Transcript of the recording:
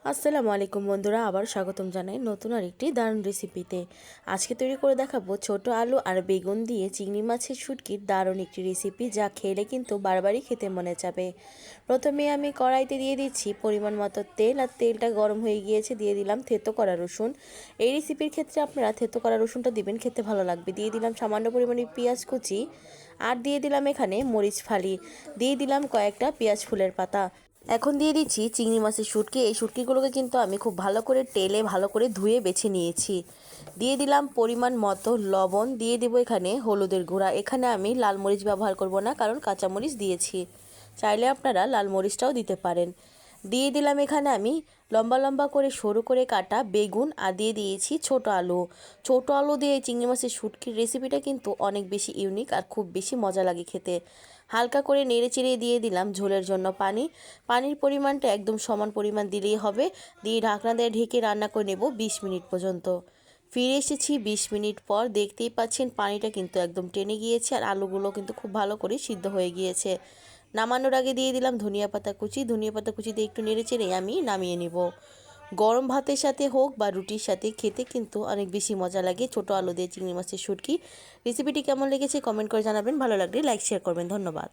আসসালামু আলাইকুম বন্ধুরা, আবার স্বাগতম জানাই নতুন আরেকটি দারুণ রেসিপিতে। আজকে তৈরি করে দেখাবো ছোট আলু আর বেগুন দিয়ে চিংড়ি মাছের শুটকির দারুণ একটি রেসিপি, যা খেলে কিন্তু বারবারই খেতে মনে যাবে। প্রথমে আমি কড়াইতে দিয়ে দিচ্ছি পরিমাণ মতো তেল, আর তেলটা গরম হয়ে গিয়েছে দিয়ে দিলাম থেতো করা রসুন। এই রেসিপির ক্ষেত্রে আপনারা থেতো করা রসুনটা দিবেন, খেতে ভালো লাগবে। দিয়ে দিলাম সামান্য পরিমাণে পেঁয়াজ কুচি, আর দিয়ে দিলাম এখানে মরিচ ফালি, দিয়ে দিলাম কয়েকটা পেঁয়াজ ফুলের পাতা। এখন দিয়ে দিচ্ছি চিংড়ি মাছের শুটকি। এই শুটকিগুলোকে কিন্তু আমি খুব ভালো করে তেলে ভালো করে ধুয়ে বেছে নিয়েছি। দিয়ে দিলাম পরিমাণ মতো লবণ, দিয়ে দেবো এখানে হলুদের গুঁড়া। এখানে আমি লাল মরিচ ব্যবহার করব না, কারণ কাঁচামরিচ দিয়েছি। চাইলে আপনারা লাল মরিচটাও দিতে পারেন। দিয়ে দিলাম এখানে আমি লম্বা লম্বা করে সরু করে কাটা বেগুন, আর দিয়ে দিয়েছি ছোট আলু। ছোট আলু দিয়ে চিংড়ি মাছের শুটকির রেসিপিটা কিন্তু অনেক বেশি ইউনিক আর খুব বেশি মজা লাগে খেতে। হালকা করে নেড়ে চেড়ে দিয়ে দিলাম ঝোলের জন্য পানি। পানির পরিমাণটা একদম সমান পরিমাণ দিলেই হবে। দিয়ে ঢাকনা দিয়ে ঢেকে রান্না করে নেব 20 মিনিট পর্যন্ত। ফিরে এসেছি 20 মিনিট পর। দেখতেই পাচ্ছেন পানিটা কিন্তু একদম টেনে গিয়েছে, আর আলুগুলো কিন্তু খুব ভালো করে সিদ্ধ হয়ে গিয়েছে। নামানোর আগে দিয়ে দিলাম ধনিয়া পাতা কুচি। ধনিয়া পাতা কুচি দিয়ে একটু নেড়ে চেড়ে আমি নামিয়ে নেব। গরম ভাতের সাথে হোক বা রুটির সাথে খেতে কিন্তু অনেক বেশি মজা লাগে ছোট আলু দিয়ে চিংড়ি মাছের শুটকি। রেসিপিটি কেমন লেগেছে কমেন্ট করে জানাবেন। ভালো লাগলে লাইক শেয়ার করবেন। ধন্যবাদ।